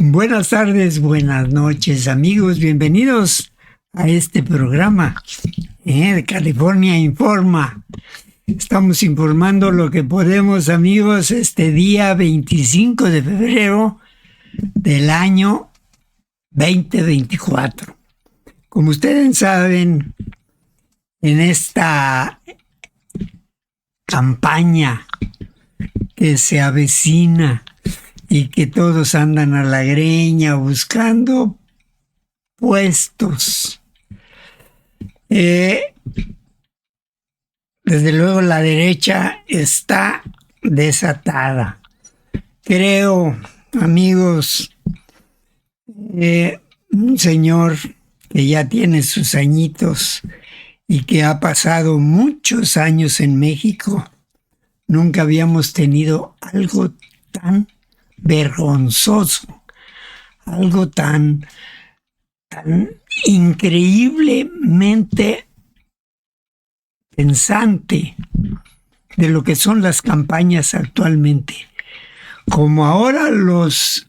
Buenas tardes, buenas noches, amigos. Bienvenidos a este programa de California Informa. Estamos informando lo que podemos, amigos, este día 25 de febrero del año 2024. Como ustedes saben, en esta campaña que se avecina y que todos andan a la greña buscando puestos. Desde luego la derecha está desatada. Creo, amigos, un señor que ya tiene sus añitos y que ha pasado muchos años en México, nunca habíamos tenido algo tan vergonzoso, algo tan increíblemente pensante de lo que son las campañas actualmente. Como ahora los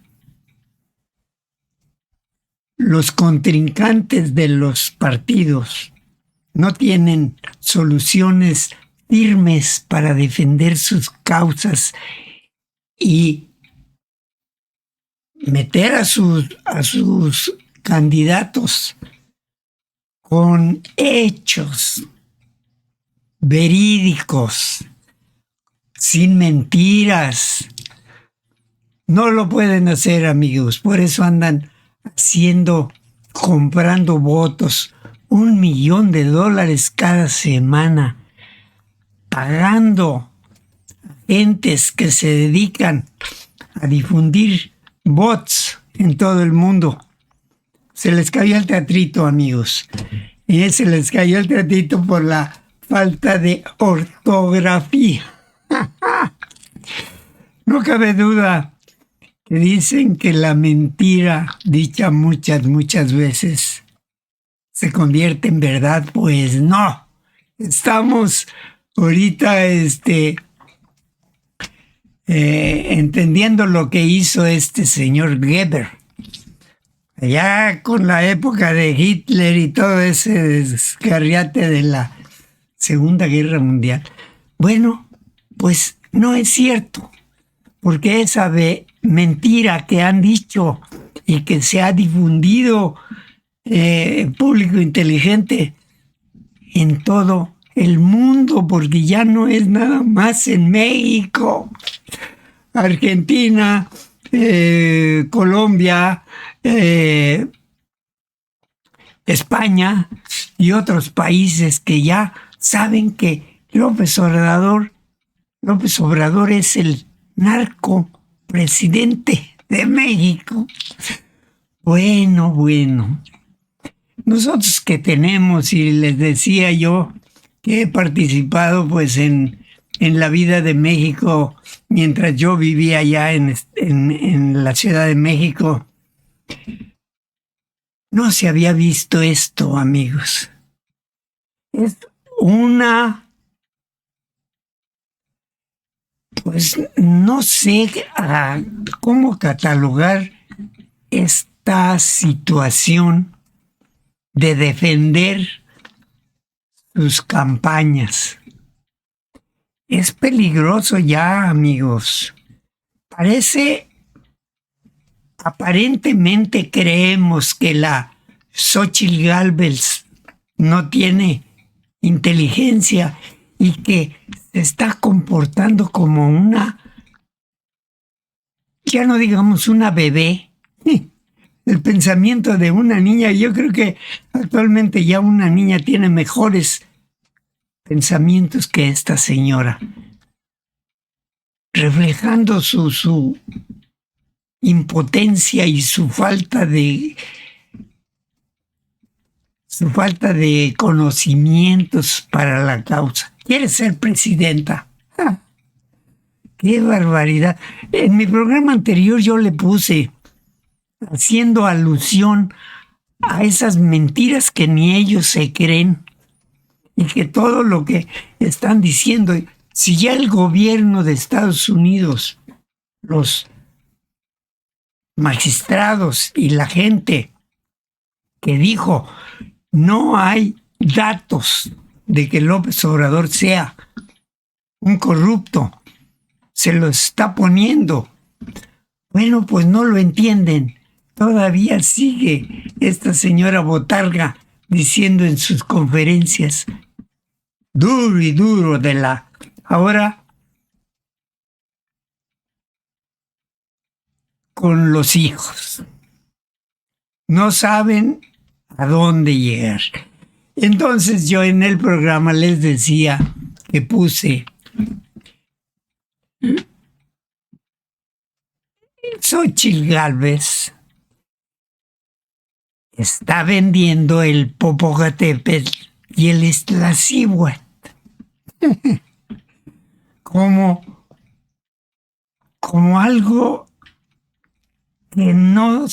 contrincantes de los partidos no tienen soluciones firmes para defender sus causas y meter a sus candidatos con hechos verídicos, sin mentiras. No lo pueden hacer, amigos. Por eso andan comprando votos, $1 millón cada semana, pagando gentes que se dedican a difundir bots en todo el mundo. Se les cayó el teatrito, amigos. Y se les cayó el teatrito por la falta de ortografía. No cabe duda que dicen que la mentira dicha muchas veces se convierte en verdad. Pues no. Estamos ahorita entendiendo lo que hizo este señor Goebbels, allá con la época de Hitler y todo ese descarriate de la Segunda Guerra Mundial. Bueno, pues no es cierto, porque esa mentira que han dicho y que se ha difundido público inteligente en todo el mundo, porque ya no es nada más en México, Argentina, Colombia, España y otros países que ya saben que López Obrador es el narco presidente de México. Bueno, nosotros que tenemos, y les decía yo que he participado pues en la vida de México mientras yo vivía allá en la Ciudad de México, no se había visto esto, amigos. Es pues no sé cómo catalogar esta situación de defender sus campañas. Es peligroso ya, amigos. Aparentemente creemos que la Xóchitl Gálvez no tiene inteligencia y que se está comportando como ya no digamos una bebé. El pensamiento de una niña, yo creo que actualmente ya una niña tiene mejores pensamientos que esta señora, reflejando su impotencia y su falta de conocimientos para la causa. Quiere ser presidenta. ¡Qué barbaridad! En mi programa anterior yo le puse, haciendo alusión a esas mentiras que ni ellos se creen y que todo lo que están diciendo, si ya el gobierno de Estados Unidos los magistrados y la gente que dijo no hay datos de que López Obrador sea un corrupto, se lo está poniendo. Bueno, pues no lo entienden. Todavía sigue esta señora botarga diciendo en sus conferencias duro y duro de la... Ahora con los hijos. No saben a dónde llegar. Entonces yo en el programa les decía que puse Xóchitl Gálvez está vendiendo el Popocatépetl y el Iztaccíhuatl como algo que no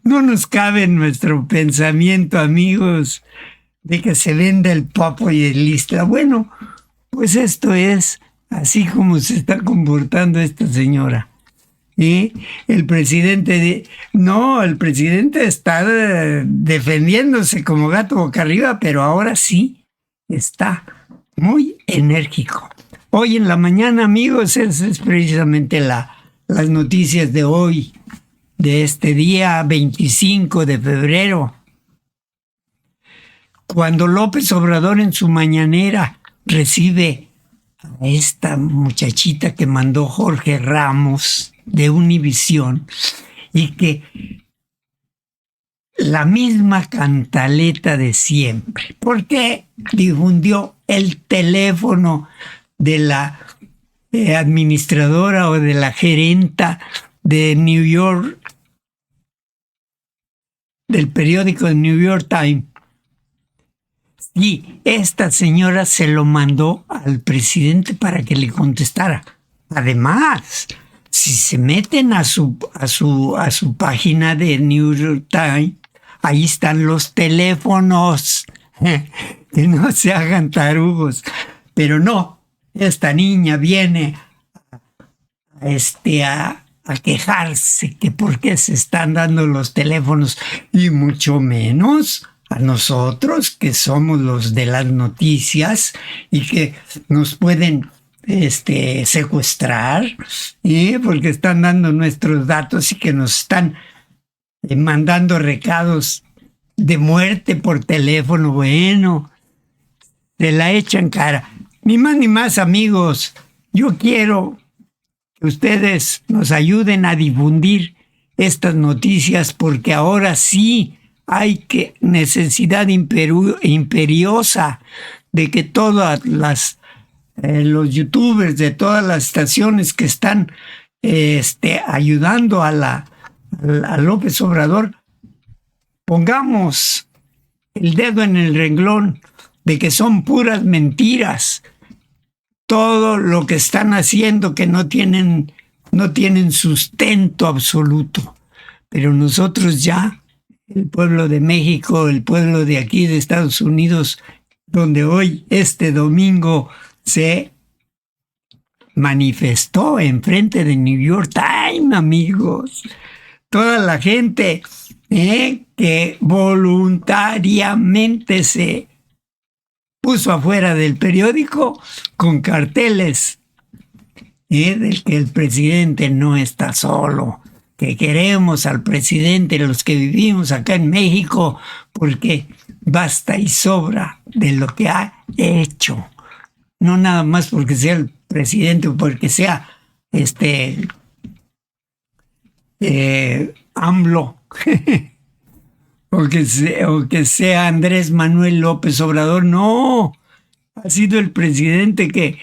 nos cabe en nuestro pensamiento, amigos, de que se venda el Popo y el Iztaccíhuatl. Bueno, pues esto es así como se está comportando esta señora. Y el presidente el presidente está defendiéndose como gato boca arriba, pero ahora sí está muy enérgico. Hoy en la mañana, amigos, esa es precisamente las noticias de hoy, de este día 25 de febrero, cuando López Obrador en su mañanera recibe a esta muchachita que mandó Jorge Ramos de Univisión, y que la misma cantaleta de siempre, porque difundió el teléfono de la administradora o de la gerenta de New York, del periódico de New York Times. Y esta señora se lo mandó al presidente para que le contestara. Además, si se meten a su página de New York Times, ahí están los teléfonos. Que no se hagan tarugos. Pero no, esta niña viene a quejarse que por qué se están dando los teléfonos, y mucho menos a nosotros que somos los de las noticias y que nos pueden secuestrar, porque están dando nuestros datos y que nos están mandando recados de muerte por teléfono. Bueno, se la echan cara. Ni más ni más, amigos. Yo quiero que ustedes nos ayuden a difundir estas noticias, porque ahora sí hay necesidad imperiosa de que todas los youtubers de todas las estaciones que están ayudando a López Obrador, pongamos el dedo en el renglón de que son puras mentiras todo lo que están haciendo, que no tienen sustento absoluto. Pero nosotros ya, el pueblo de México, el pueblo de aquí de Estados Unidos, donde hoy, este domingo, se manifestó enfrente de New York Times, amigos. Toda la gente que voluntariamente se puso afuera del periódico con carteles del que el presidente no está solo, que queremos al presidente los que vivimos acá en México, porque basta y sobra de lo que ha hecho. No nada más porque sea el presidente o porque sea AMLO o que sea Andrés Manuel López Obrador. No, ha sido el presidente que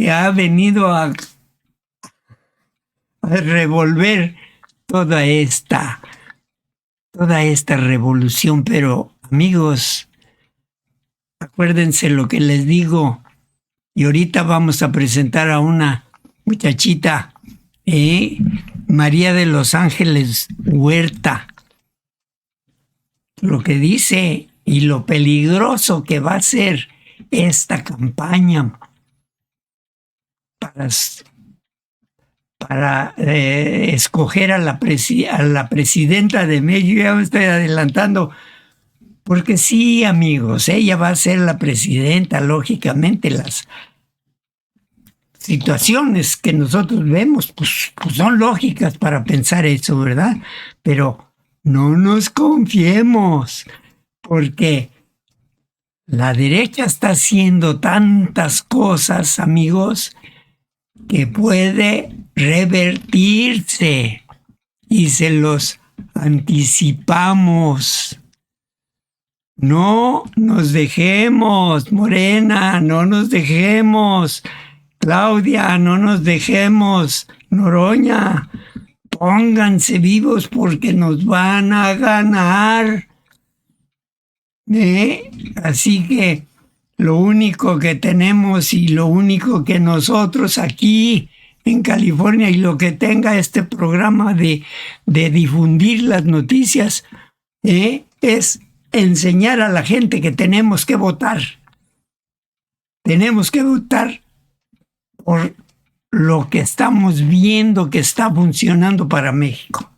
ha venido a revolver toda esta revolución. Pero, amigos, acuérdense lo que les digo. Y ahorita vamos a presentar a una muchachita, María de los Ángeles Huerta. Lo que dice y lo peligroso que va a ser esta campaña para escoger a la presidenta de México. Ya me estoy adelantando, porque sí, amigos, ella va a ser la presidenta. Lógicamente, las situaciones que nosotros vemos pues son lógicas para pensar eso, ¿verdad? Pero no nos confiemos, porque la derecha está haciendo tantas cosas, amigos, que puede revertirse, y se los anticipamos. No nos dejemos, Morena, no nos dejemos, Claudia, no nos dejemos, Noroña, pónganse vivos porque nos van a ganar. Así que lo único que tenemos y lo único que nosotros aquí en California, y lo que tenga este programa de difundir las noticias, es enseñar a la gente que tenemos que votar. Tenemos que votar por lo que estamos viendo que está funcionando para México.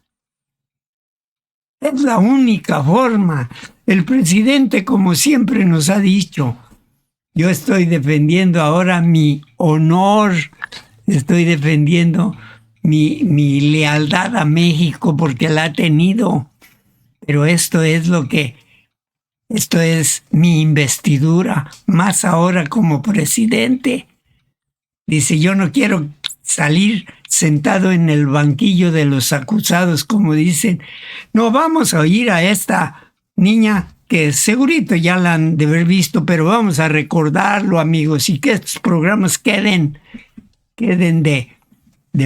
Es la única forma. El presidente, como siempre nos ha dicho, yo estoy defendiendo ahora mi honor, estoy defendiendo mi lealtad a México porque la ha tenido, pero esto es mi investidura, más ahora como presidente. Dice, yo no quiero salir sentado en el banquillo de los acusados, como dicen. No, vamos a oír a esta niña que segurito ya la han de haber visto, pero vamos a recordarlo, amigos, y que estos programas queden de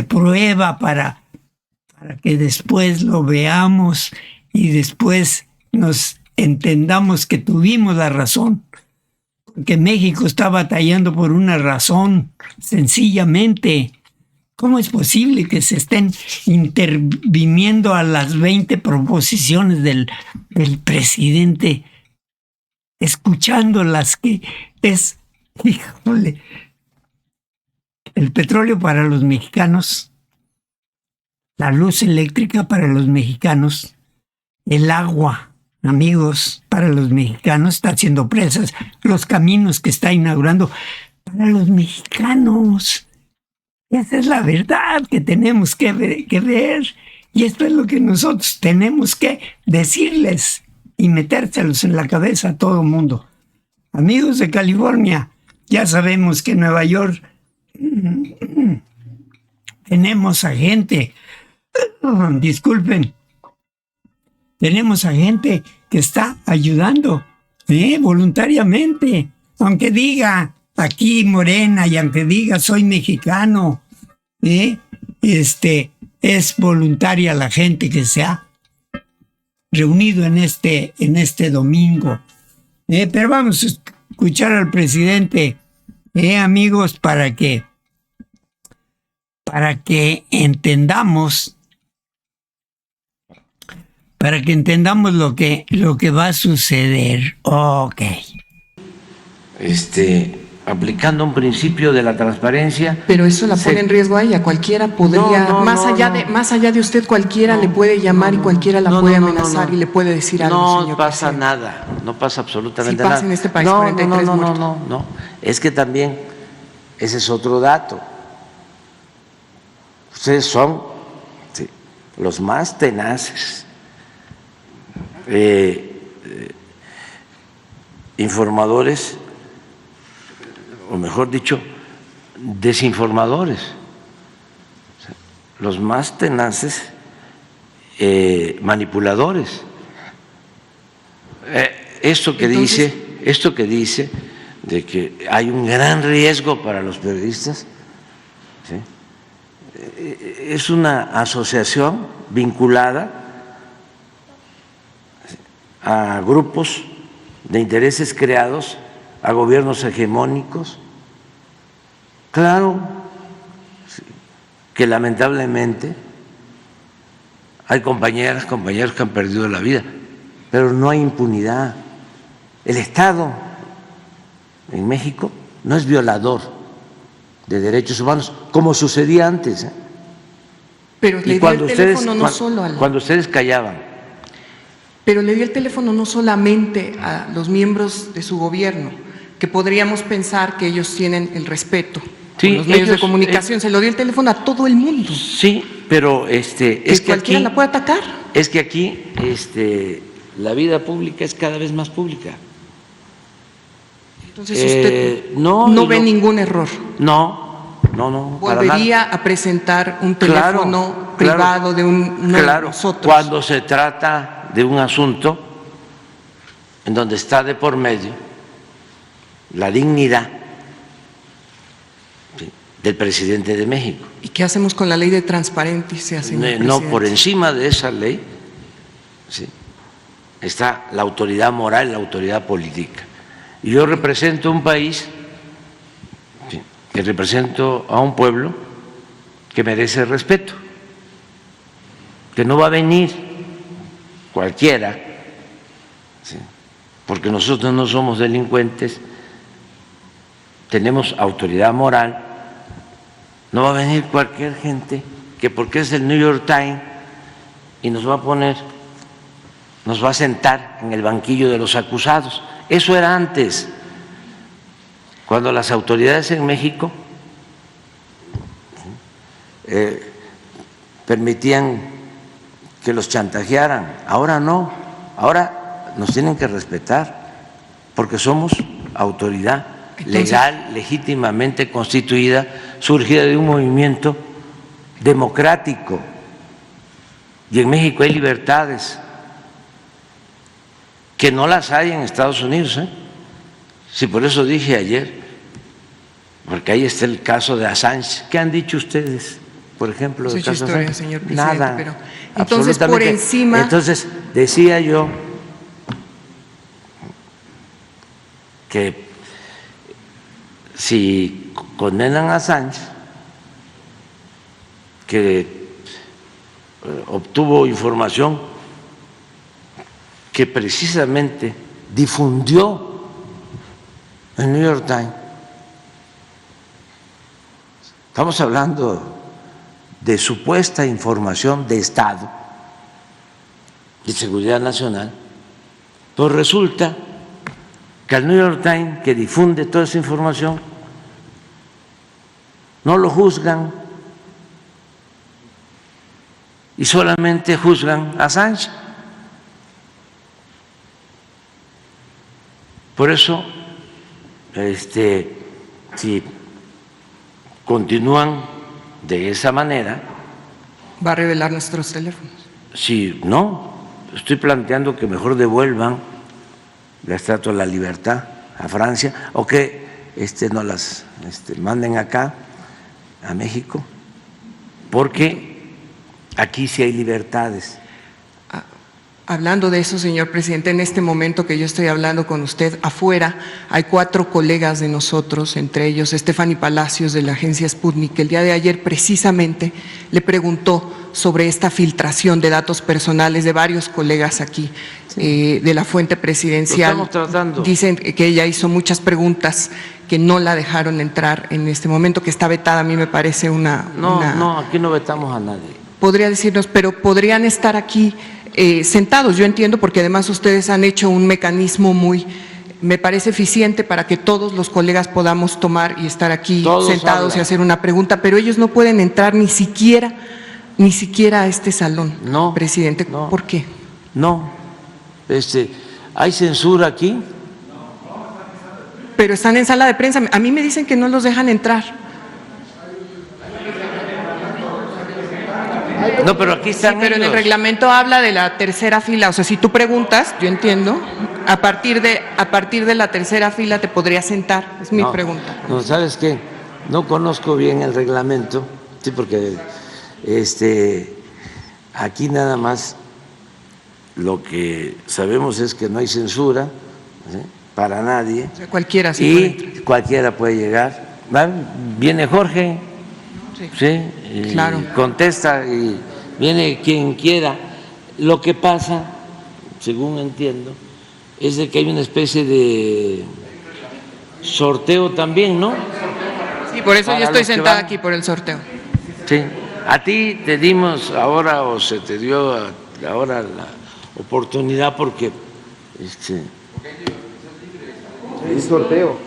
prueba para que después lo veamos y después nos entendamos que tuvimos la razón. Que México está batallando por una razón, sencillamente. ¿Cómo es posible que se estén interviniendo a las 20 proposiciones del presidente, escuchando las que es, híjole, el petróleo para los mexicanos, la luz eléctrica para los mexicanos, el agua, amigos, para los mexicanos, está haciendo presas, los caminos que está inaugurando para los mexicanos? Esa es la verdad que tenemos que ver, y esto es lo que nosotros tenemos que decirles y metérselos en la cabeza a todo el mundo. Amigos de California, ya sabemos que en Nueva York tenemos a gente, disculpen, tenemos a gente que está ayudando voluntariamente, aunque diga aquí Morena y aunque diga soy mexicano, es voluntaria la gente que se ha reunido en este domingo. Pero vamos a escuchar al presidente, amigos, para que entendamos lo que va a suceder. Ok. Aplicando un principio de la transparencia. Pero eso la pone en riesgo a ella. Cualquiera podría, más allá de usted, cualquiera le puede llamar y cualquiera la puede amenazar y le puede decir algo, señor. No pasa nada, no pasa absolutamente nada. Sí pasa en este país, 43 muertos. No. Es que también ese es otro dato. Ustedes son los más tenaces, informadores, o mejor dicho, desinformadores, los más tenaces, manipuladores. Esto que dice de que hay un gran riesgo para los periodistas, ¿sí? Es una asociación vinculada a grupos de intereses creados, a gobiernos hegemónicos. Claro que lamentablemente hay compañeros que han perdido la vida, pero no hay impunidad. El Estado en México no es violador de derechos humanos, como sucedía antes. Pero le dio el teléfono no solo a cuando ustedes callaban. Pero le dio el teléfono no solamente a los miembros de su gobierno, que podríamos pensar que ellos tienen el respeto por los medios de comunicación, se lo dio el teléfono a todo el mundo. Sí, pero es que cualquiera aquí la puede atacar. Es que aquí la vida pública es cada vez más pública. Entonces usted no ve ningún error. No. ¿Volvería a presentar un teléfono privado de uno de nosotros? Cuando se trata de un asunto en donde está de por medio la dignidad del presidente de México. ¿Y qué hacemos con la ley de transparencia, señor presidente? No, por encima de esa ley está la autoridad moral y la autoridad política. Y yo represento un país, que represento a un pueblo que merece respeto, que no va a venir cualquiera, porque nosotros no somos delincuentes, tenemos autoridad moral, no va a venir cualquier gente que porque es el New York Times y nos va a poner, nos va a sentar en el banquillo de los acusados. Eso era antes, cuando las autoridades en México permitían que los chantajearan. Ahora no, ahora nos tienen que respetar porque somos autoridad legal, legítimamente constituida, surgida de un movimiento democrático. Y en México hay libertades que no las hay en Estados Unidos, ¿eh? Sí, por eso dije ayer, porque ahí está el caso de Assange. ¿Qué han dicho ustedes, por ejemplo, del caso de Assange? Señor presidente, nada. Pero entonces, por encima. Entonces, decía yo que si condenan a Assange, que obtuvo información que precisamente difundió el New York Times, estamos hablando de supuesta información de Estado, de seguridad nacional, pues resulta que al New York Times, que difunde toda esa información, no lo juzgan y solamente juzgan a Assange. Por eso, si continúan de esa manera, ¿va a revelar nuestros teléfonos? Si no, estoy planteando que mejor devuelvan la Estatua de la Libertad a Francia o que nos las manden acá a México, porque aquí sí hay libertades. Hablando de eso, señor presidente, en este momento que yo estoy hablando con usted, afuera hay 4 colegas de nosotros, entre ellos Stephanie Palacios de la agencia Sputnik, que el día de ayer precisamente le preguntó sobre esta filtración de datos personales de varios colegas aquí, de la fuente presidencial. Lo estamos tratando. Dicen que ella hizo muchas preguntas que no la dejaron entrar en este momento, que está vetada. A mí me parece No, aquí no vetamos a nadie. Podría decirnos, pero podrían estar aquí sentados, yo entiendo, porque además ustedes han hecho un mecanismo me parece eficiente para que todos los colegas podamos tomar y estar aquí Todos sentados hablan. y hacer una pregunta, pero ellos no pueden entrar ni siquiera a este salón, No, presidente. no. ¿Por qué? No, ¿hay censura aquí? Pero están en sala de prensa, a mí me dicen que no los dejan entrar. No, pero aquí están Pero en el ellos. reglamento habla de la tercera fila, o sea, si tú preguntas, yo entiendo, a partir de la tercera fila te podrías sentar, es mi pregunta. No, ¿sabes qué? No conozco bien el reglamento, sí, porque aquí nada más lo que sabemos es que no hay censura, ¿sí?, para nadie. O sea, cualquiera sí puede entrar. Y cualquiera puede llegar. Viene Jorge, sí, y claro, contesta, y viene quien quiera. Lo que pasa, según entiendo, es de que hay una especie de sorteo también, ¿no? Sí, por eso Para yo estoy los que sentada van. aquí por el sorteo. Sí, A ti te dimos ahora, o se te dio ahora la oportunidad porque Un sorteo.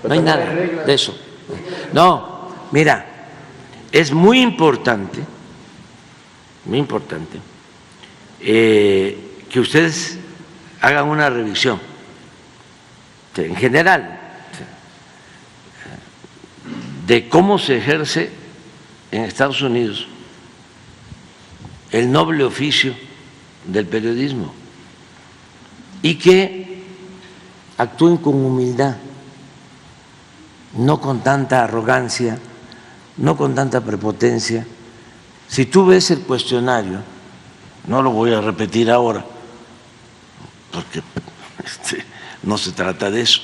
no hay nada de eso. No, mira, es muy importante que ustedes hagan una revisión en general de cómo se ejerce en Estados Unidos el noble oficio del periodismo y que actúen con humildad, no con tanta arrogancia, no con tanta prepotencia. Si tú ves el cuestionario, no lo voy a repetir ahora, porque no se trata de eso,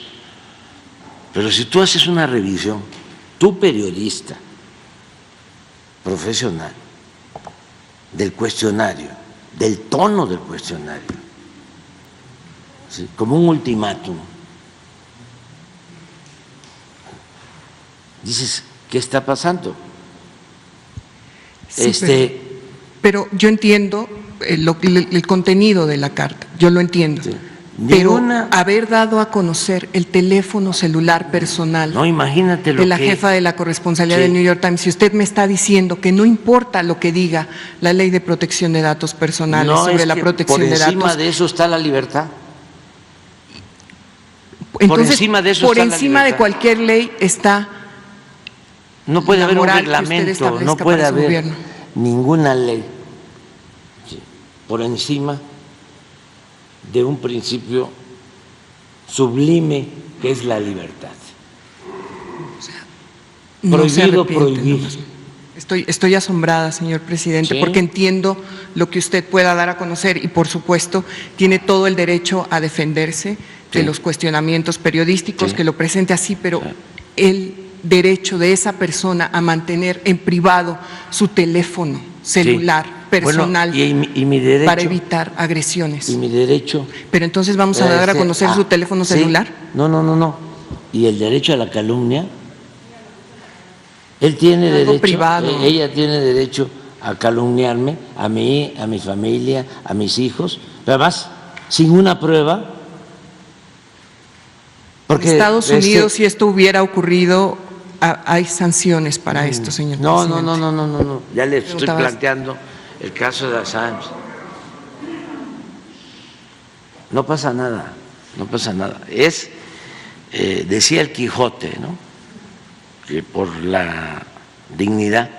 pero si tú haces una revisión, tú periodista profesional, del cuestionario, del tono del cuestionario, ¿sí?, como un ultimátum, dices, ¿qué está pasando? Sí, pero yo entiendo el contenido de la carta, yo lo entiendo. Sí. Pero haber dado a conocer el teléfono celular personal no, imagínate lo de la que, jefa de la corresponsalía sí, del New York Times, si usted me está diciendo que no importa lo que diga la ley de protección de datos personales no, sobre es la que protección de datos. Por encima de eso está la libertad. Entonces, por encima de eso por está la encima de libertad. cualquier ley está. No puede la haber un moral que usted reglamento, establezca no puede para su haber gobierno. ninguna ley, sí, por encima de un principio sublime que es la libertad. No se Prohibido arrepiente, prohibir. no. Estoy asombrada, señor presidente, Sí. porque entiendo lo que usted pueda dar a conocer y, por supuesto, tiene todo el derecho a defenderse de Sí. los cuestionamientos periodísticos, Sí. que lo presente así, pero Sí. el derecho de esa persona a mantener en privado su teléfono celular personal, bueno, y mi derecho, para evitar agresiones. y mi derecho, Pero entonces vamos a dar a conocer su teléfono sí. celular. No. Y el derecho a la calumnia. Él tiene Algo derecho, privado. Ella tiene derecho a calumniarme, a mí, a mi familia, a mis hijos, pero además sin una prueba. Porque en Estados Unidos, si esto hubiera ocurrido, hay sanciones para esto, señor presidente. No. Ya le estoy Preguntabas. planteando el caso de Assange. No pasa nada. Decía el Quijote, ¿no?, que por la dignidad,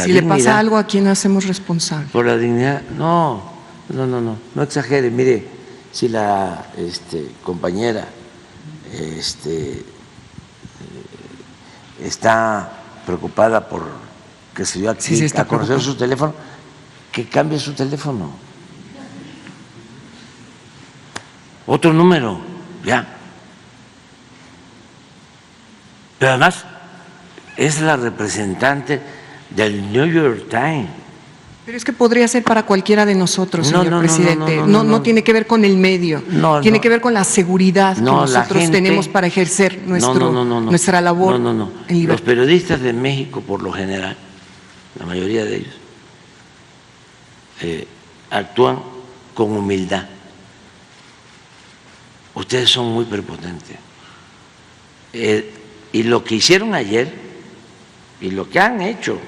Si le pasa algo, ¿a quién hacemos responsable? por la dignidad, no exagere. Mire, si la compañera está preocupada por que se dio aquí Sí, está a conocer preocupada. su teléfono, que cambie su teléfono. Otro número, ya. Pero además es la representante del New York Times. Pero es que podría ser para cualquiera de nosotros, No, señor no, presidente. no. No tiene que ver con el medio, tiene que ver con la seguridad que No, la nosotros gente, tenemos para ejercer nuestra labor en Los libertad. periodistas de México, por lo general, la mayoría de ellos, actúan con humildad. Ustedes son muy prepotentes. Y lo que hicieron ayer, y lo que han hecho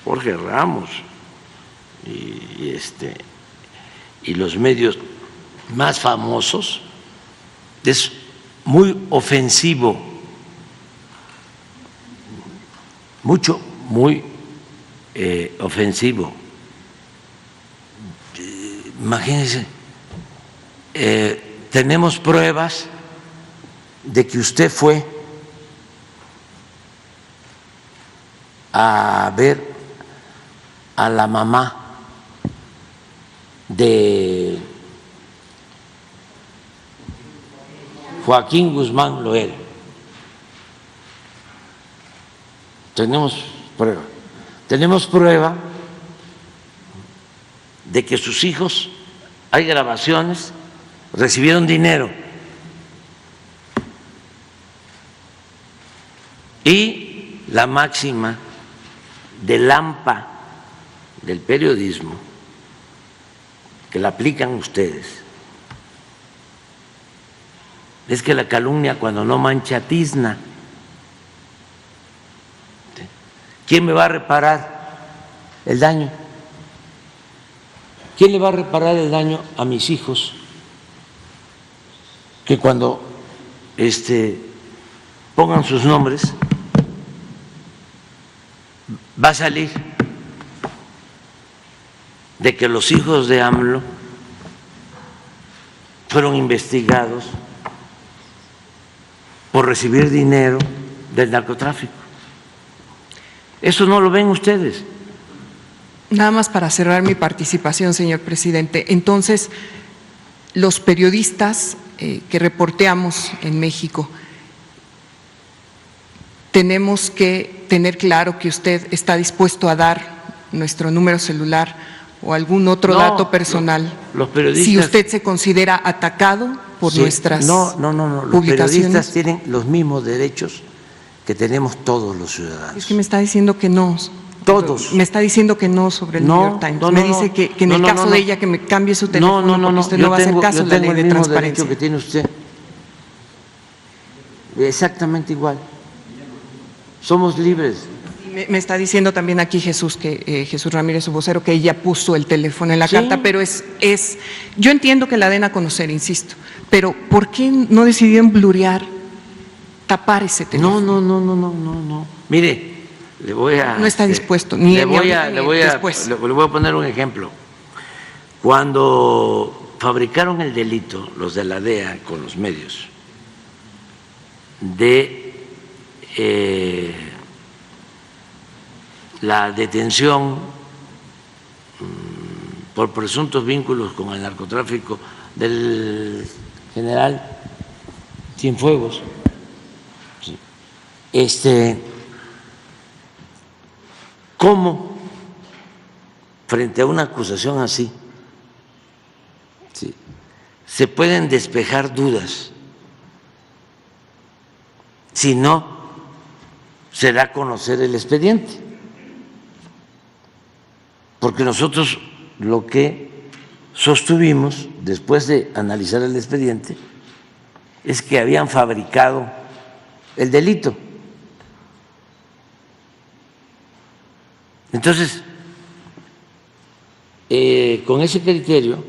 Jorge Ramos y los medios más famosos, es muy ofensivo, muy ofensivo. Imagínense, tenemos pruebas de que usted fue a ver a la mamá de Joaquín Guzmán Loera. Tenemos prueba de que sus hijos, hay grabaciones, recibieron dinero y la máxima del AMPA, del periodismo, que la aplican ustedes, es que la calumnia cuando no mancha tizna. ¿Quién me va a reparar el daño? ¿Quién le va a reparar el daño a mis hijos que cuando pongan sus nombres va a salir de que los hijos de AMLO fueron investigados por recibir dinero del narcotráfico? Eso no lo ven ustedes. Nada más para cerrar mi participación, señor presidente. Entonces, los periodistas que reporteamos en México, tenemos que tener claro que usted está dispuesto a dar nuestro número celular o algún otro dato personal. Los periodistas, si usted se considera atacado por nuestras publicaciones. Los periodistas tienen los mismos derechos que tenemos todos los ciudadanos. Es que me está diciendo que no. Todos. Me está diciendo que no sobre el New York Times. Me dice que en el caso de ella que me cambie su teléfono porque usted no va a hacer caso a la ley de transparencia. Yo tengo el mismo derecho que tiene usted. Exactamente igual. Somos libres. Me está diciendo también aquí Jesús, Jesús Ramírez, su vocero, que ella puso el teléfono en la carta, pero yo entiendo que la den a conocer, insisto, pero ¿por qué no decidieron blurear, tapar ese teléfono? No. Mire, le voy a… No está dispuesto, le voy a poner un ejemplo. Cuando fabricaron el delito, los de la DEA con los medios, de la detención por presuntos vínculos con el narcotráfico del general Cienfuegos, ¿cómo frente a una acusación así se pueden despejar dudas si no se da a conocer el expediente? Porque nosotros lo que sostuvimos después de analizar el expediente es que habían fabricado el delito. Entonces, con ese criterio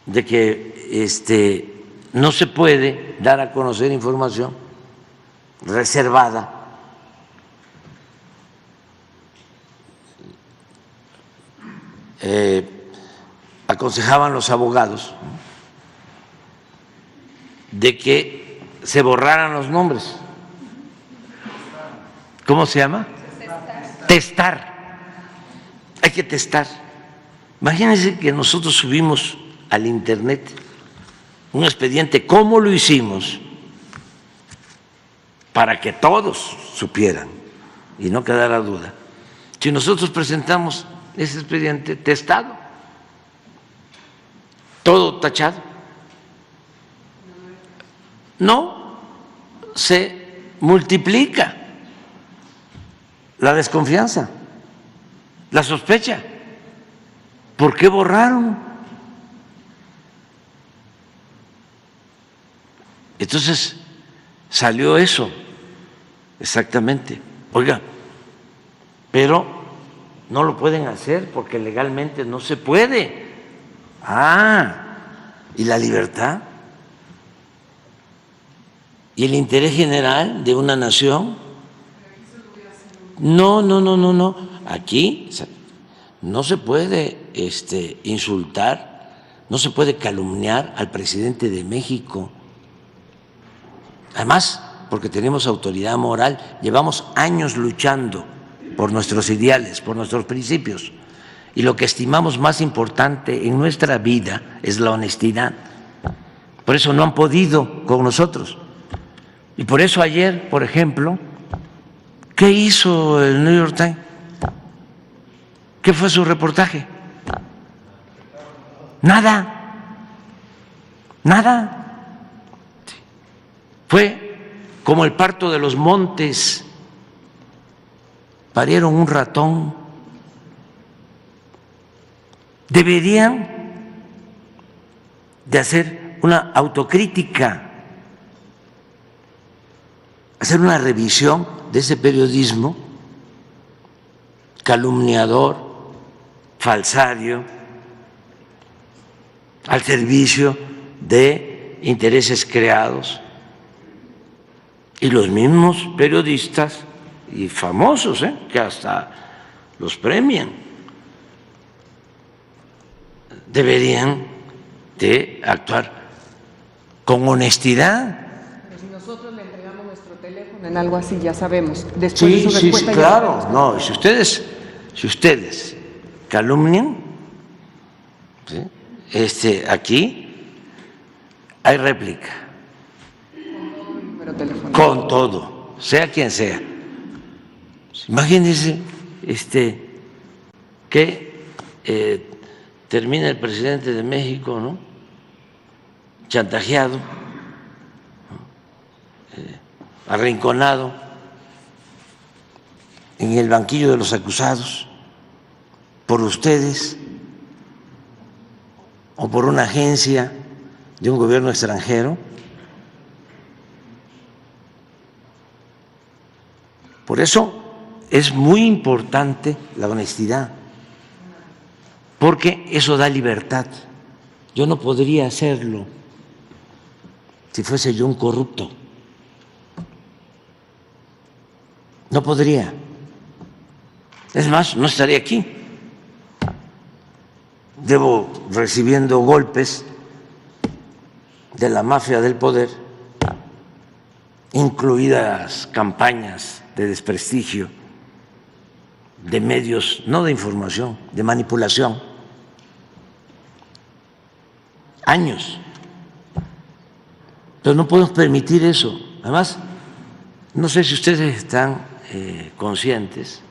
de que no se puede dar a conocer información reservada, aconsejaban los abogados de que se borraran los nombres. ¿Cómo se llama? Testar. Hay que testar. Imagínense que nosotros subimos al internet un expediente, ¿cómo lo hicimos? Para que todos supieran y no quedara duda. Si nosotros presentamos ese expediente testado, todo tachado, no se multiplica la desconfianza, la sospecha. ¿Por qué borraron? Entonces salió eso, exactamente. Oiga, pero no lo pueden hacer porque legalmente no se puede. ¿Y la libertad? ¿Y el interés general de una nación? No. Aquí no se puede insultar, no se puede calumniar al presidente de México. Además, porque tenemos autoridad moral, llevamos años luchando por nuestros ideales, por nuestros principios. Y lo que estimamos más importante en nuestra vida es la honestidad. Por eso no han podido con nosotros. Y por eso ayer, por ejemplo, ¿qué hizo el New York Times? ¿Qué fue su reportaje? Nada. Fue como el parto de los montes parieron un ratón. Deberían de hacer una autocrítica, hacer una revisión de ese periodismo calumniador, falsario, al servicio de intereses creados. Y los mismos periodistas y famosos, que hasta los premian, deberían de actuar con honestidad. Pero si nosotros le entregamos nuestro teléfono en algo así, ya sabemos. Después de su Sí, respuesta, claro. No, si ustedes calumnian, ¿sí? Aquí hay réplica. Con todo, sea quien sea. Imagínense que termina el presidente de México, ¿no?, chantajeado, ¿no?, arrinconado en el banquillo de los acusados por ustedes o por una agencia de un gobierno extranjero. Por eso es muy importante la honestidad, porque eso da libertad. Yo no podría hacerlo si fuese yo un corrupto. No podría. Es más, no estaría aquí. Debo recibiendo golpes de la mafia del poder, incluidas campañas de desprestigio de medios, no de información, de manipulación. Años. Pero no podemos permitir eso. Además, no sé si ustedes están conscientes,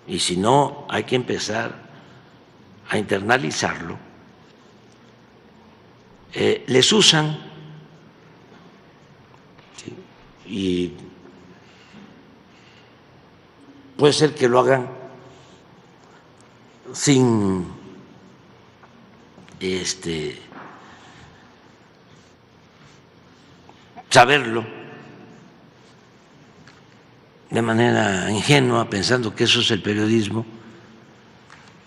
y si no, hay que empezar a internalizarlo. Les usan, ¿sí?, y puede ser que lo hagan sin saberlo, de manera ingenua, pensando que eso es el periodismo,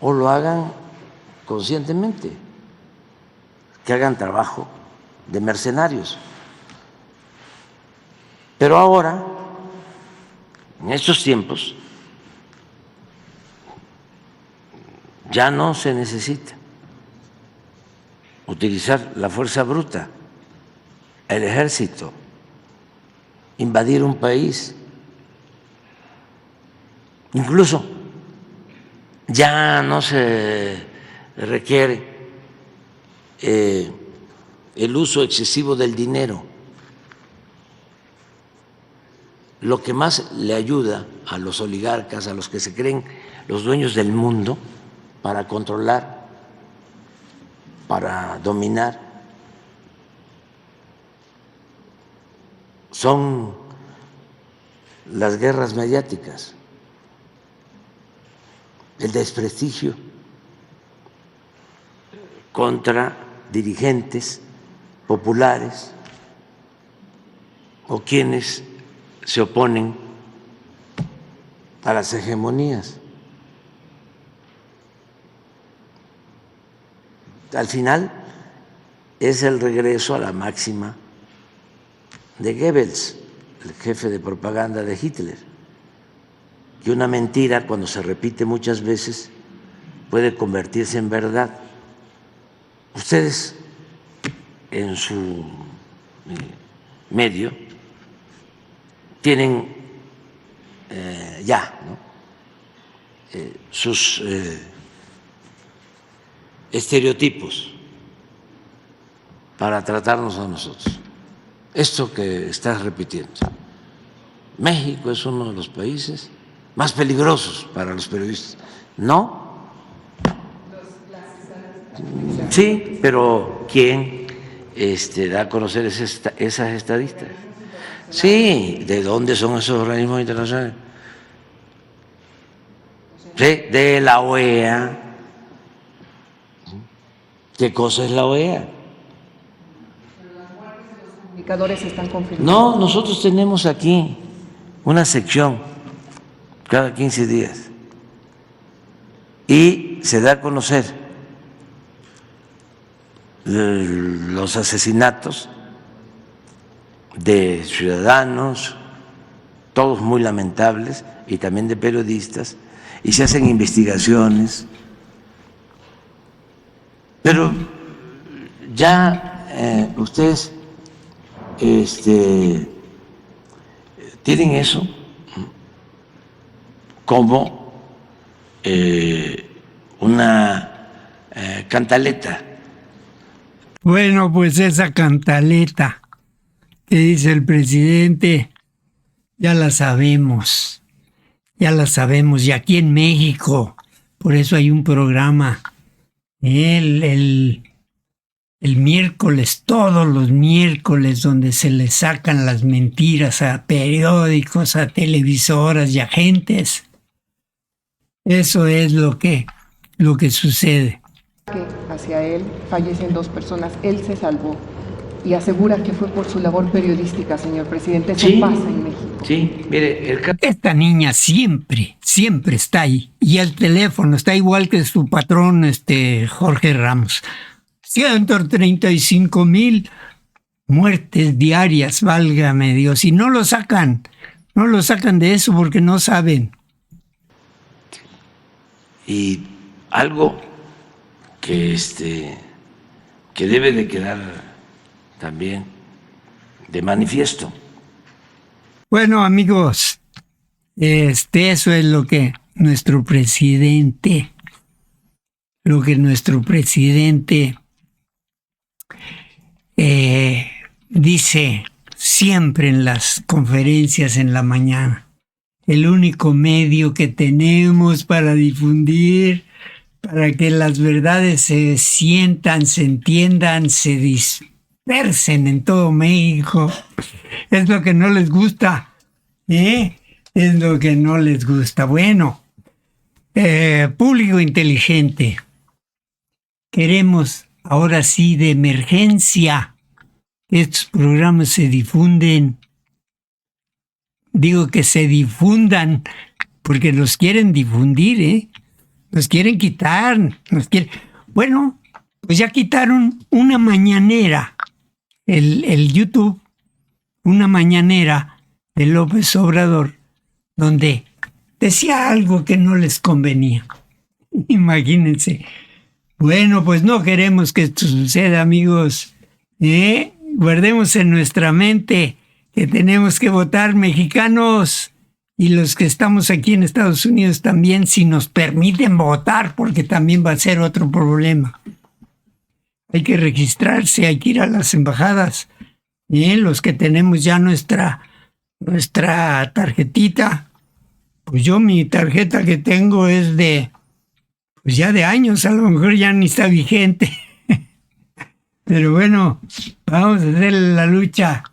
o lo hagan conscientemente, que hagan trabajo de mercenarios. Pero ahora, en estos tiempos, ya no se necesita utilizar la fuerza bruta, el ejército, invadir un país. Incluso ya no se requiere el uso excesivo del dinero. Lo que más le ayuda a los oligarcas, a los que se creen los dueños del mundo, para controlar, para dominar, son las guerras mediáticas, el desprestigio contra dirigentes populares o quienes se oponen a las hegemonías. Al final es el regreso a la máxima de Goebbels, el jefe de propaganda de Hitler, que una mentira, cuando se repite muchas veces, puede convertirse en verdad. Ustedes en su medio tienen ya, ¿no?, sus estereotipos para tratarnos a nosotros. Esto que estás repitiendo. México es uno de los países más peligrosos para los periodistas. ¿No? Sí, pero ¿quién da a conocer esas estadísticas? Sí, ¿de dónde son esos organismos internacionales? Sí, de la OEA. ¿Qué cosa es la OEA? Indicadores están confirmados. No, nosotros tenemos aquí una sección cada 15 días y se da a conocer los asesinatos de ciudadanos, todos muy lamentables, y también de periodistas, y se hacen investigaciones. Pero ya ustedes tienen eso como una cantaleta. Bueno, pues esa cantaleta que dice el presidente, ya la sabemos, y aquí en México, por eso hay un programa, el miércoles, todos los miércoles, donde se le sacan las mentiras a periódicos, a televisoras y a gentes. Eso es lo que sucede. Hacia él fallecen 2 personas, él se salvó y asegura que fue por su labor periodística, señor presidente. Eso pasa en México. Sí, mire, Esta niña siempre está ahí, y el teléfono está igual que su patrón, Jorge Ramos. 135,000 muertes diarias, válgame Dios, y no lo sacan de eso porque no saben. y algo que debe de quedar también de manifiesto. Bueno, amigos, eso es lo que nuestro presidente dice siempre en las conferencias en la mañana. El único medio que tenemos para difundir, para que las verdades se sientan, se entiendan, se dispersen en todo México, es lo que no les gusta, es lo que no les gusta. Bueno, público inteligente, queremos ahora sí de emergencia que estos programas se difunden. Digo que se difundan porque nos quieren difundir, nos quieren quitar, Bueno, pues ya quitaron una mañanera, el YouTube, una mañanera de López Obrador, donde decía algo que no les convenía. Imagínense. Bueno, pues no queremos que esto suceda, amigos. Guardemos en nuestra mente que tenemos que votar mexicanos, y los que estamos aquí en Estados Unidos también, si nos permiten votar, porque también va a ser otro problema. Hay que registrarse, hay que ir a las embajadas. Los que tenemos ya nuestra tarjetita, pues yo mi tarjeta que tengo es pues ya de años, a lo mejor ya ni está vigente. Pero bueno, vamos a hacer la lucha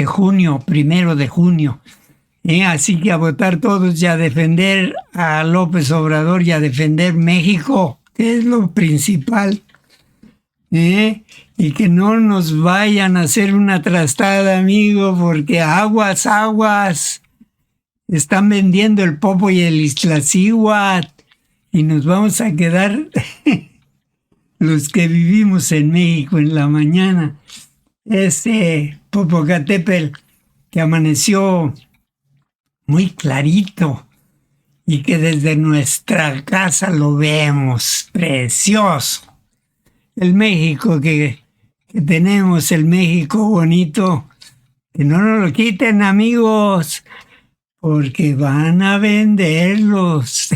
junio, 1 de junio. Así que a votar todos y a defender a López Obrador y a defender México, que es lo principal. Y que no nos vayan a hacer una trastada, amigo, porque aguas, están vendiendo el Popo y el Iztaccíhuatl, y nos vamos a quedar los que vivimos en México en la mañana. Ese Popocatépetl que amaneció muy clarito y que desde nuestra casa lo vemos precioso. El México que tenemos, el México bonito, que no nos lo quiten, amigos, porque van a venderlos.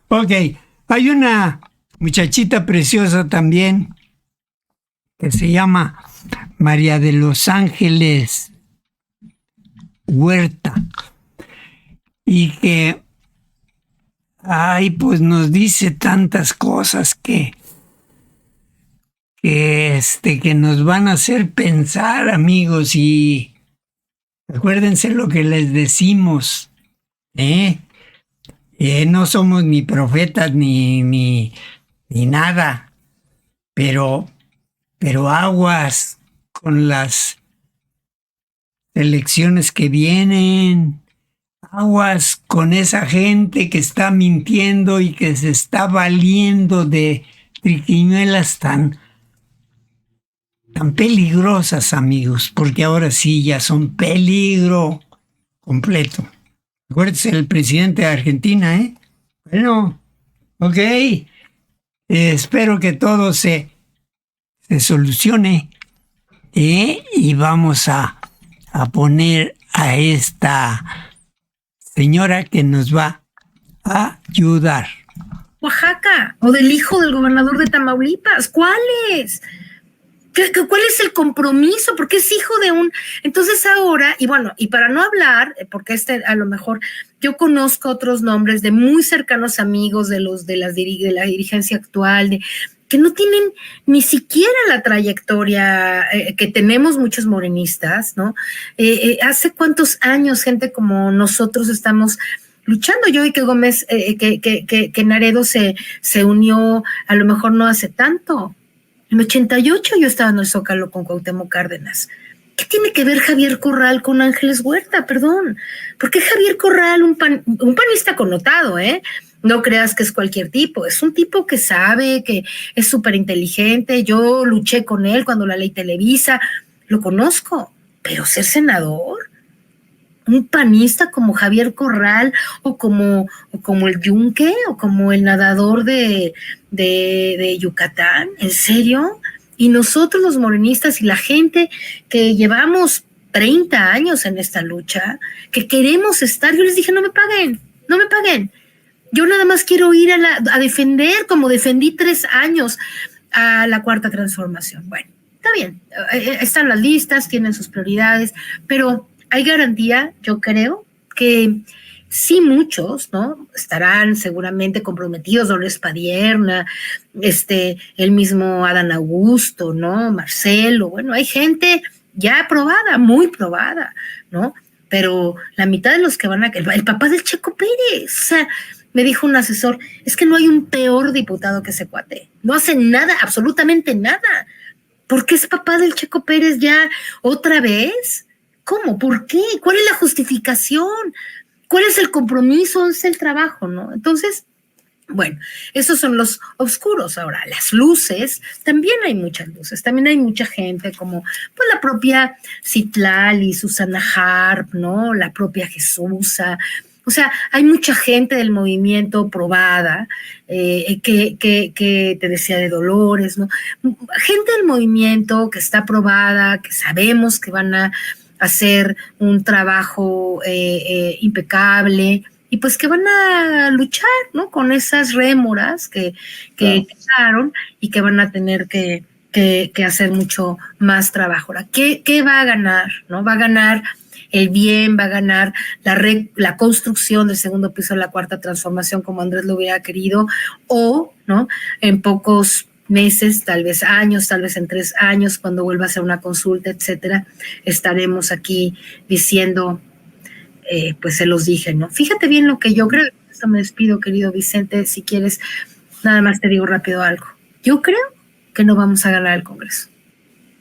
Ok, hay una muchachita preciosa también que se llama María de los Ángeles Huerta, y que pues nos dice tantas cosas que nos van a hacer pensar, amigos, y acuérdense lo que les decimos. ¿eh? No somos ni profetas ni nada, pero aguas con las elecciones que vienen, aguas con esa gente que está mintiendo y que se está valiendo de triquiñuelas tan peligrosas, amigos, porque ahora sí ya son peligro completo. Acuérdense del presidente de Argentina, ¿eh? Bueno, ok. Espero que todo se solucione, ¿eh? Y vamos a poner a esta señora que nos va a ayudar. Oaxaca, o del hijo del gobernador de Tamaulipas. ¿Cuál es? ¿Cuál es el compromiso? Porque es hijo de un... Entonces ahora, y bueno, y para no hablar, porque a lo mejor yo conozco otros nombres de muy cercanos amigos de la dirigencia actual, que no tienen ni siquiera la trayectoria que tenemos muchos morenistas, ¿no? ¿Hace cuántos años gente como nosotros estamos luchando? Yo y que Gómez, que Naredo se unió, a lo mejor no hace tanto. En el 88 yo estaba en el Zócalo con Cuauhtémoc Cárdenas. ¿Qué tiene que ver Javier Corral con Ángeles Huerta? Perdón. ¿Por qué Javier Corral, un panista connotado, no creas que es cualquier tipo, es un tipo que sabe, que es súper inteligente. Yo luché con él cuando la ley Televisa, lo conozco, pero ser senador, un panista como Javier Corral o como el Yunque o como el nadador de Yucatán, ¿en serio? Y nosotros los morenistas y la gente que llevamos 30 años en esta lucha, que queremos estar, yo les dije, no me paguen. Yo nada más quiero ir a defender, como defendí 3 años a la Cuarta Transformación. Bueno, está bien, están las listas, tienen sus prioridades, pero hay garantía, yo creo, que sí muchos, ¿no? Estarán seguramente comprometidos, Dolores Padierna, el mismo Adán Augusto, ¿no? Marcelo, bueno, hay gente ya probada, muy probada, ¿no? Pero la mitad de los que van el papá del Checo Pérez, o sea, me dijo un asesor, es que no hay un peor diputado que ese cuate, no hace nada, absolutamente nada. ¿Por qué es papá del Checo Pérez ya otra vez? ¿Cómo? ¿Por qué? ¿Cuál es la justificación? ¿Cuál es el compromiso? ¿Es el trabajo, no? Entonces, bueno, esos son los oscuros. Ahora, las luces, también hay muchas luces, también hay mucha gente como pues la propia Citlali, Susana Harp, ¿no? La propia Jesusa. O sea, hay mucha gente del movimiento probada, que te decía de Dolores, ¿no? Gente del movimiento que está probada, que sabemos que van a hacer un trabajo impecable y pues que van a luchar, ¿no? Con esas rémoras que quedaron y que van a tener que hacer mucho más trabajo. Ahora, ¿qué va a ganar? ¿No? Va a ganar el bien, va a ganar la construcción del segundo piso de la Cuarta Transformación como Andrés lo hubiera querido, o, ¿no? En pocos meses, tal vez años, tal vez en 3 años, cuando vuelva a hacer una consulta, etcétera, estaremos aquí diciendo, pues se los dije, ¿no? Fíjate bien lo que yo creo, eso me despido, querido Vicente, si quieres, nada más te digo rápido algo. Yo creo que no vamos a ganar el Congreso.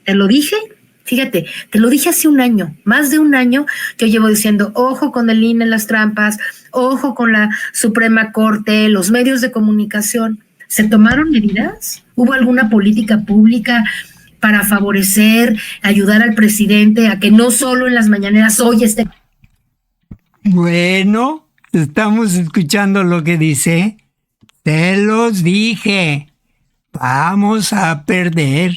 Te lo dije, fíjate, te lo dije hace 1 año, más de 1 año, yo llevo diciendo, ojo con el INE en las trampas, ojo con la Suprema Corte, los medios de comunicación. ¿Se tomaron medidas? ¿Hubo alguna política pública para favorecer, ayudar al presidente a que no solo en las mañaneras hoy esté? Bueno, estamos escuchando lo que dice. Te los dije. Vamos a perder.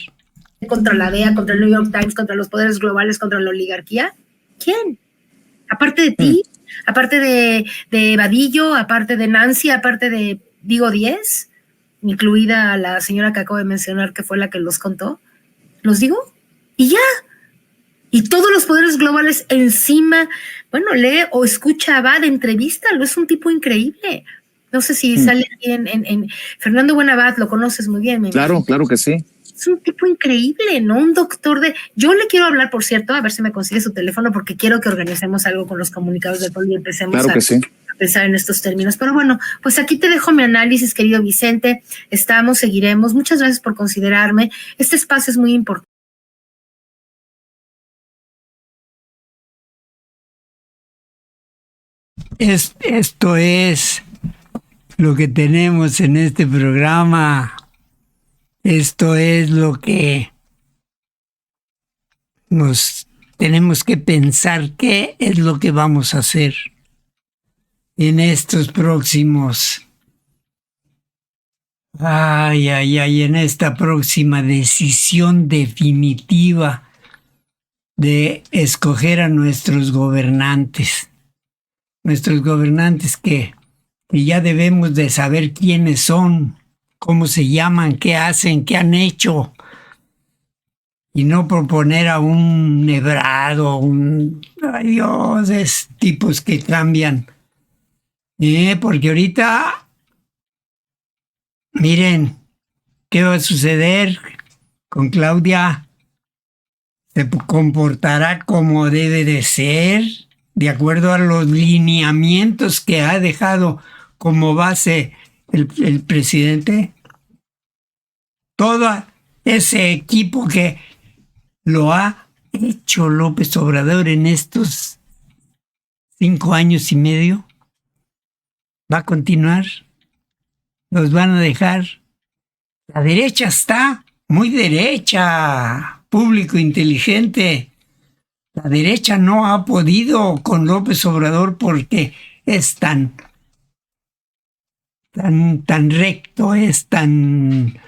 Contra la DEA, contra el New York Times, contra los poderes globales, contra la oligarquía. ¿Quién? Aparte de ti, aparte de Vadillo, aparte de Nancy, aparte de Digo 10, incluida la señora que acabo de mencionar, que fue la que los contó. ¿Los digo? Y ya. Y todos los poderes globales encima. Bueno, lee o escucha a Abad, entrevístalo, es un tipo increíble. No sé si sale en Fernando Buenabad, lo conoces muy bien. Claro que sí. Es un tipo increíble, ¿no? Un doctor de... Yo le quiero hablar, por cierto, a ver si me consigue su teléfono, porque quiero que organicemos algo con los comunicados del pueblo y empecemos Claro que sí. pensar en estos términos. Pero bueno, pues aquí te dejo mi análisis, querido Vicente. Seguiremos. Muchas gracias por considerarme. Este espacio es muy importante. Esto es lo que tenemos en este programa. Esto es lo que nos tenemos que pensar, qué es lo que vamos a hacer en estos próximos, en esta próxima decisión definitiva de escoger a nuestros gobernantes que ya debemos de saber quiénes son, cómo se llaman, qué hacen, qué han hecho, y no proponer a un Ebrard, ay Dios, es tipos que cambian. Porque ahorita, miren, ¿qué va a suceder con Claudia? Se comportará como debe de ser, de acuerdo a los lineamientos que ha dejado como base el presidente. Todo ese equipo que lo ha hecho López Obrador en estos 5 años y medio, va a continuar, los van a dejar. La derecha está muy derecha, público inteligente. La derecha no ha podido con López Obrador porque es tan recto, es tan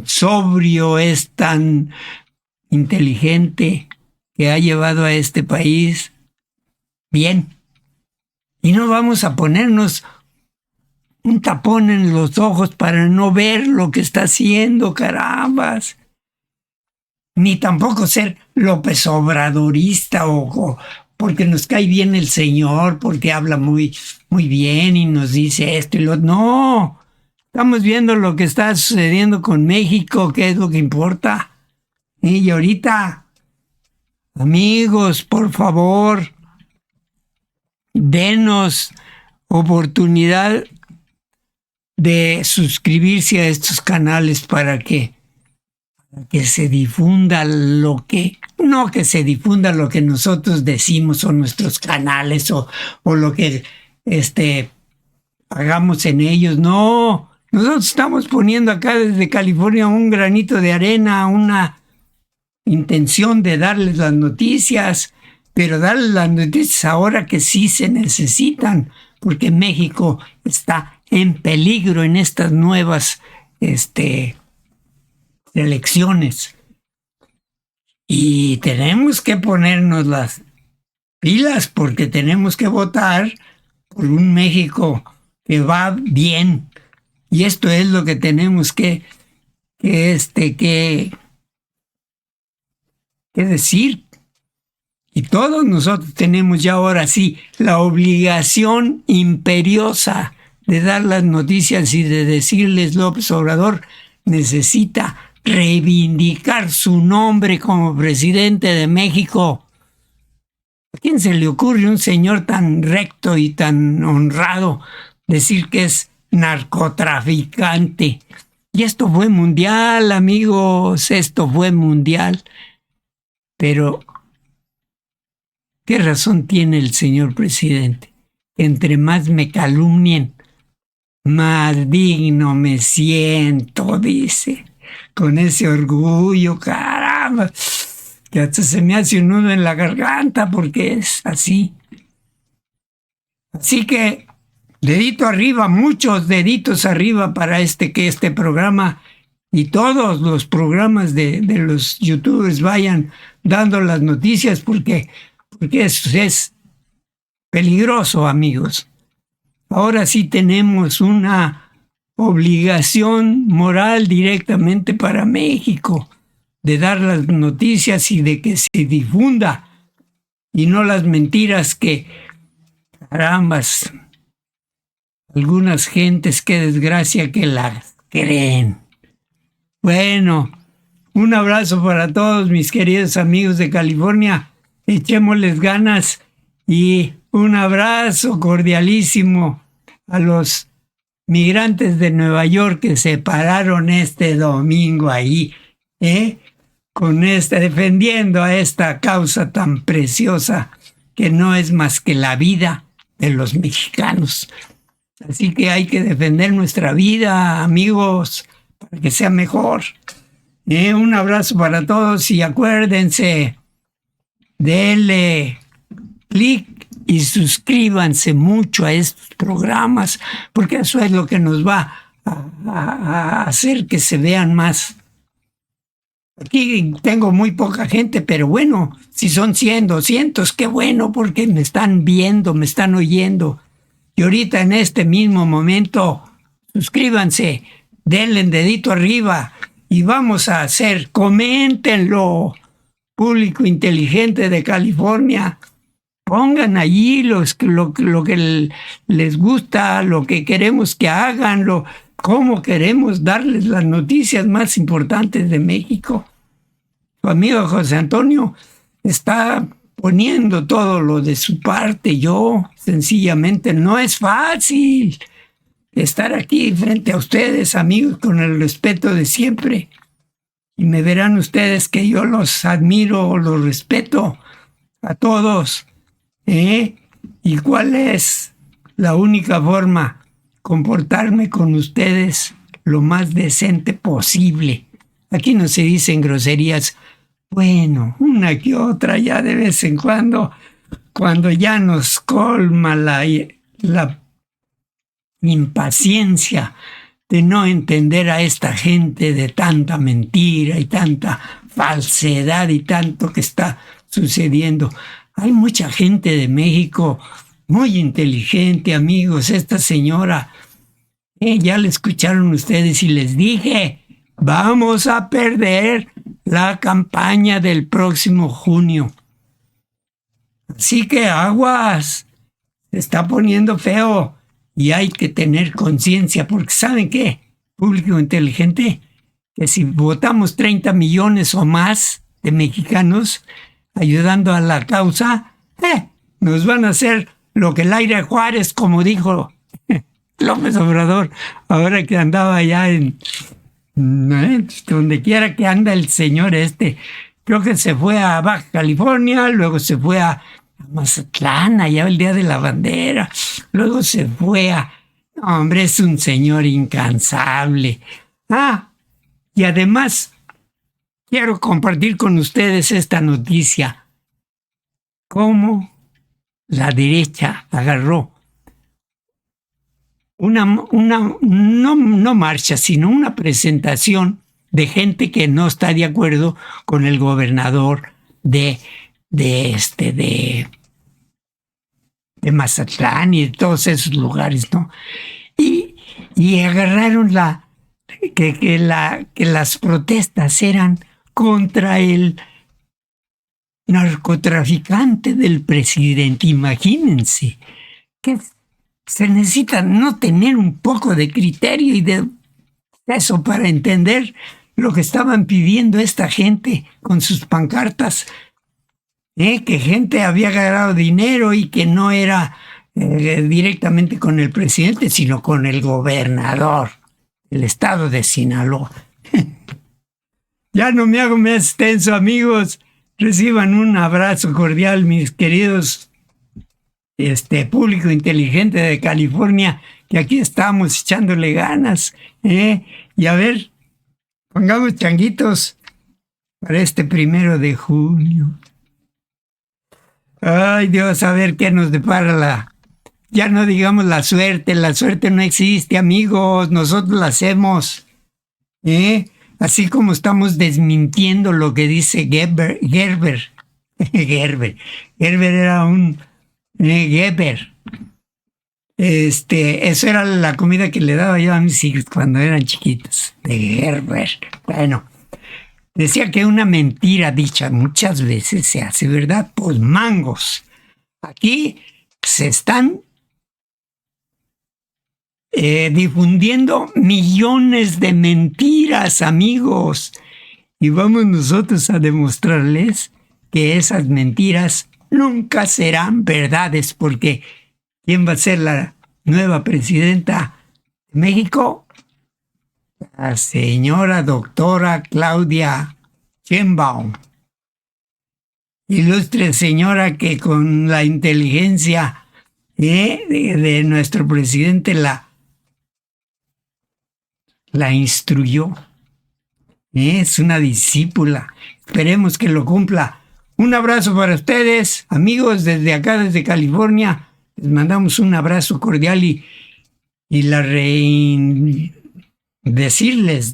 sobrio, es tan inteligente, que ha llevado a este país bien. Y no vamos a ponernos un tapón en los ojos para no ver lo que está haciendo, carambas. Ni tampoco ser López Obradorista o porque nos cae bien el señor, porque habla muy, muy bien y nos dice esto y lo otro. No, estamos viendo lo que está sucediendo con México, qué es lo que importa. Y ahorita, amigos, por favor, denos oportunidad de suscribirse a estos canales para que se difunda no que se difunda lo que nosotros decimos o nuestros canales o lo que hagamos en ellos. No, nosotros estamos poniendo acá desde California un granito de arena, una intención de darles las noticias, pero darles las noticias ahora que sí se necesitan, porque México está en peligro en estas nuevas elecciones. Y tenemos que ponernos las pilas porque tenemos que votar por un México que va bien. Y esto es lo que tenemos que decir. Y todos nosotros tenemos ya ahora sí la obligación imperiosa de dar las noticias y de decirles: López Obrador necesita reivindicar su nombre como presidente de México. ¿A quién se le ocurre un señor tan recto y tan honrado decir que es narcotraficante? Y esto fue mundial, amigos, esto fue mundial. Pero, ¿qué razón tiene el señor presidente? Entre más me calumnien, más digno me siento, dice, con ese orgullo, caramba, que hasta se me hace un nudo en la garganta porque es así. Así que, dedito arriba, muchos deditos arriba para que este programa y todos los programas de los youtubers vayan dando las noticias porque eso es peligroso, amigos. Ahora sí tenemos una obligación moral directamente para México de dar las noticias y de que se difunda y no las mentiras que, carambas, algunas gentes, qué desgracia que las creen. Bueno, un abrazo para todos mis queridos amigos de California. Echémosles ganas y Un abrazo cordialísimo a los migrantes de Nueva York que se pararon este domingo ahí, defendiendo a esta causa tan preciosa que no es más que la vida de los mexicanos. Así que hay que defender nuestra vida, amigos, para que sea mejor. Un abrazo para todos y acuérdense, denle clic y suscríbanse mucho a estos programas, porque eso es lo que nos va a hacer que se vean más. Aquí tengo muy poca gente, pero bueno, si son 100, 200, qué bueno, porque me están viendo, me están oyendo. Y ahorita en este mismo momento, suscríbanse, denle el dedito arriba y vamos a hacer, coméntenlo, público inteligente de California. Pongan allí lo que les gusta, lo que queremos que hagan, cómo queremos darles las noticias más importantes de México. Su amigo José Antonio está poniendo todo lo de su parte. Yo, sencillamente, no es fácil estar aquí frente a ustedes, amigos, con el respeto de siempre. Y me verán ustedes que yo los admiro, los respeto a todos. ¿Y cuál es la única forma? Comportarme con ustedes lo más decente posible. Aquí no se dicen groserías. Bueno, una que otra ya de vez en cuando ya nos colma la impaciencia de no entender a esta gente de tanta mentira y tanta falsedad y tanto que está sucediendo. Hay mucha gente de México muy inteligente, amigos. Esta señora, ya la escucharon ustedes y les dije, vamos a perder la campaña del próximo junio. Así que aguas, se está poniendo feo y hay que tener conciencia, porque ¿saben qué? Público inteligente, que si votamos 30 millones o más de mexicanos ayudando a la causa, nos van a hacer lo que Laira Juárez, como dijo López Obrador, ahora que andaba allá donde quiera que anda el señor creo que se fue a Baja California, luego se fue a Mazatlán, allá el Día de la Bandera, luego se fue no, hombre, es un señor incansable. Y además quiero compartir con ustedes esta noticia, cómo la derecha agarró no marcha, sino una presentación de gente que no está de acuerdo con el gobernador de Mazatlán y de todos esos lugares, ¿no? Y agarraron que las protestas eran contra el narcotraficante del presidente. Imagínense que se necesita no tener un poco de criterio y de eso para entender lo que estaban pidiendo esta gente con sus pancartas, que gente había ganado dinero y que no era directamente con el presidente, sino con el gobernador del estado de Sinaloa. Ya no me hago más extenso, amigos. Reciban un abrazo cordial, mis queridos público inteligente de California, que aquí estamos echándole ganas. Y a ver, pongamos changuitos para 1 de junio. Ay, Dios, a ver qué nos depara ya no digamos la suerte no existe, amigos, nosotros la hacemos. Así como estamos desmintiendo lo que dice Gerber. Gerber era un Gerber. Eso era la comida que le daba yo a mis hijos cuando eran chiquitos, de Gerber. Bueno, decía que una mentira dicha muchas veces se hace verdad. Pues mangos. Aquí se están difundiendo millones de mentiras, amigos. Y vamos nosotros a demostrarles que esas mentiras nunca serán verdades, porque ¿quién va a ser la nueva presidenta de México? La señora doctora Claudia Sheinbaum. Ilustre señora que con la inteligencia de nuestro presidente la instruyó. Es una discípula. Esperemos que lo cumpla. Un abrazo para ustedes, amigos, desde acá, desde California. Les mandamos un abrazo cordial y decirles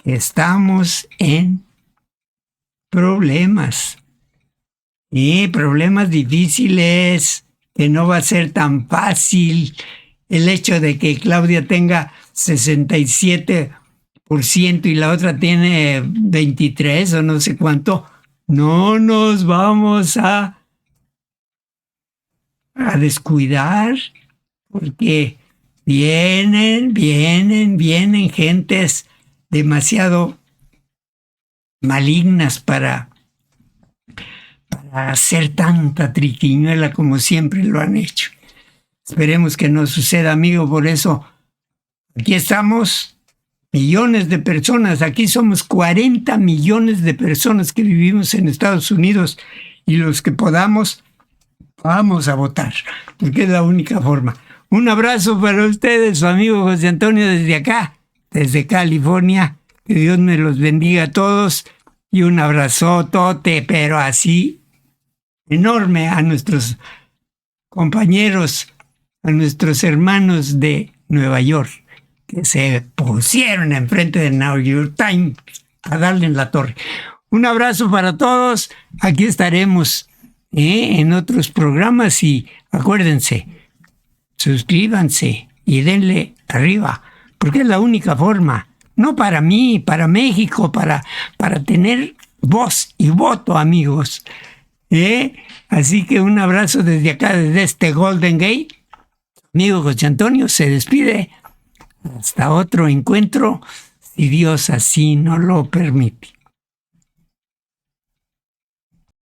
que estamos en problemas. Y problemas difíciles, que no va a ser tan fácil. El hecho de que Claudia tenga 67% y la otra tiene 23% o no sé cuánto, no nos vamos a descuidar, porque vienen gentes demasiado malignas para hacer tanta triquiñuela como siempre lo han hecho. Esperemos que no suceda, amigo. Por eso aquí estamos, millones de personas. Aquí somos 40 millones de personas que vivimos en Estados Unidos, y los que podamos, vamos a votar, porque es la única forma. Un abrazo para ustedes, su amigo José Antonio, desde acá, desde California. Que Dios me los bendiga a todos, y un abrazotote, pero así enorme, a nuestros compañeros, a nuestros hermanos de Nueva York, que se pusieron enfrente del New York Times a darle en la torre. Un abrazo para todos. Aquí estaremos en otros programas, y acuérdense, suscríbanse y denle arriba, porque es la única forma, no para mí, para México, para tener voz y voto, amigos. Así que un abrazo desde acá, desde este Golden Gate. Amigo José Antonio se despide. Hasta otro encuentro, si Dios así nos lo permite.